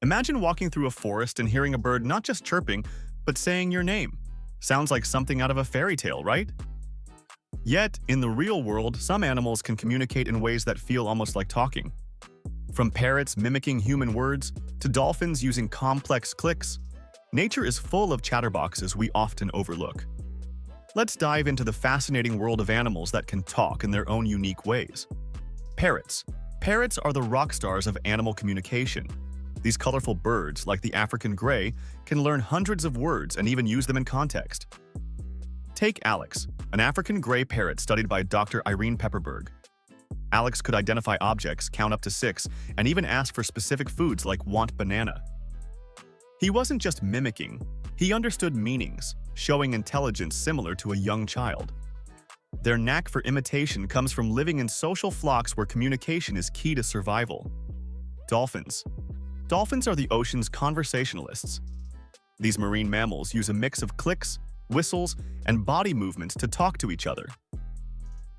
Imagine walking through a forest and hearing a bird not just chirping, but saying your name. Sounds like something out of a fairy tale, right? Yet, in the real world, some animals can communicate in ways that feel almost like talking. From parrots mimicking human words to dolphins using complex clicks, nature is full of chatterboxes we often overlook. Let's dive into the fascinating world of animals that can talk in their own unique ways. Parrots. Parrots are the rock stars of animal communication. These colorful birds, like the African gray, can learn hundreds of words and even use them in context. Take Alex, an African gray parrot studied by Dr. Irene Pepperberg. Alex could identify objects, count up to 6, and even ask for specific foods like want banana. He wasn't just mimicking, he understood meanings, showing intelligence similar to a young child. Their knack for imitation comes from living in social flocks where communication is key to survival. Dolphins. Dolphins are the ocean's conversationalists. These marine mammals use a mix of clicks, whistles, and body movements to talk to each other.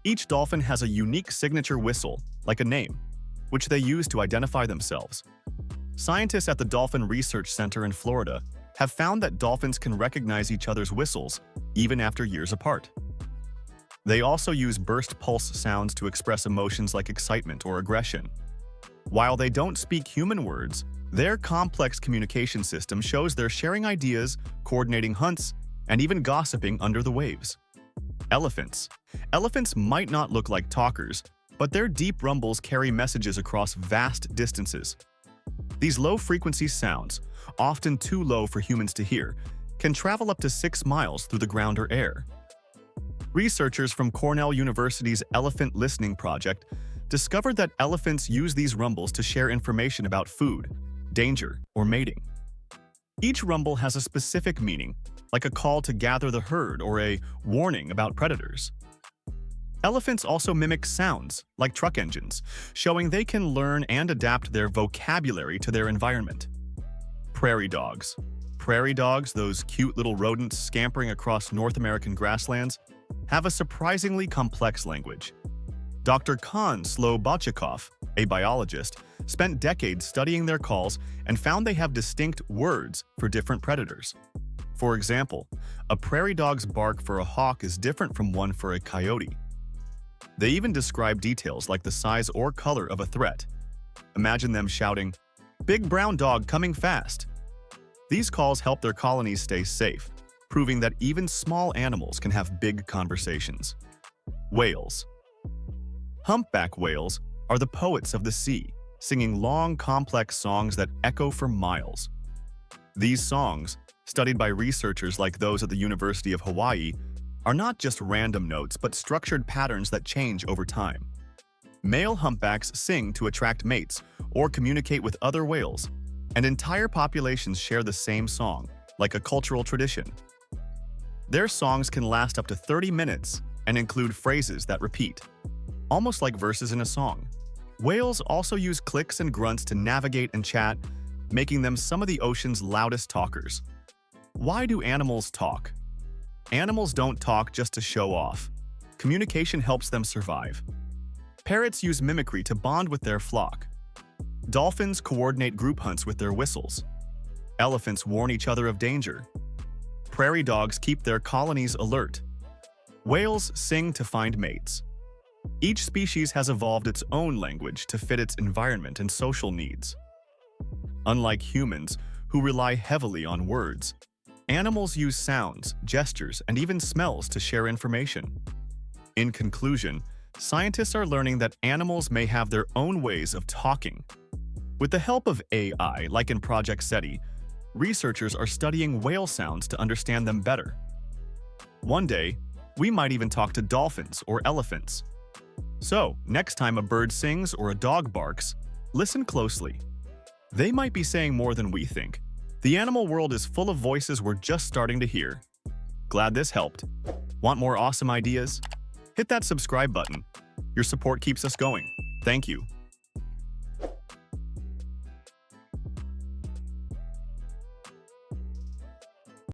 Each dolphin has a unique signature whistle, like a name, which they use to identify themselves. Scientists at the Dolphin Research Center in Florida have found that dolphins can recognize each other's whistles even after years apart. They also use burst pulse sounds to express emotions like excitement or aggression. While they don't speak human words, their complex communication system shows they're sharing ideas, coordinating hunts, and even gossiping under the waves. Elephants. Elephants might not look like talkers, but their deep rumbles carry messages across vast distances. These low-frequency sounds, often too low for humans to hear, can travel up to 6 miles through the ground or air. Researchers from Cornell University's Elephant Listening Project discovered that elephants use these rumbles to share information about food, danger, or mating. Each rumble has a specific meaning, like a call to gather the herd or a warning about predators. Elephants also mimic sounds, like truck engines, showing they can learn and adapt their vocabulary to their environment. Prairie dogs. Prairie dogs, those cute little rodents scampering across North American grasslands, have a surprisingly complex language. Dr. Khan Slobodchikov, a biologist, spent decades studying their calls and found they have distinct words for different predators. For example, a prairie dog's bark for a hawk is different from one for a coyote. They even describe details like the size or color of a threat. Imagine them shouting, "Big brown dog coming fast!" These calls help their colonies stay safe, proving that even small animals can have big conversations. Whales. Humpback whales are the poets of the sea, singing long, complex songs that echo for miles. These songs, studied by researchers like those at the University of Hawaii, are not just random notes but structured patterns that change over time. Male humpbacks sing to attract mates or communicate with other whales, and entire populations share the same song, like a cultural tradition. Their songs can last up to 30 minutes and include phrases that repeat, almost like verses in a song. Whales also use clicks and grunts to navigate and chat, making them some of the ocean's loudest talkers. Why do animals talk? Animals don't talk just to show off. Communication helps them survive. Parrots use mimicry to bond with their flock. Dolphins coordinate group hunts with their whistles. Elephants warn each other of danger. Prairie dogs keep their colonies alert. Whales sing to find mates. Each species has evolved its own language to fit its environment and social needs. Unlike humans, who rely heavily on words, animals use sounds, gestures, and even smells to share information. In conclusion, scientists are learning that animals may have their own ways of talking. With the help of AI, like in Project SETI, researchers are studying whale sounds to understand them better. One day, we might even talk to dolphins or elephants. So, next time a bird sings or a dog barks, listen closely. They might be saying more than we think. The animal world is full of voices we're just starting to hear. Glad this helped. Want more awesome ideas? Hit that subscribe button. Your support keeps us going. Thank you.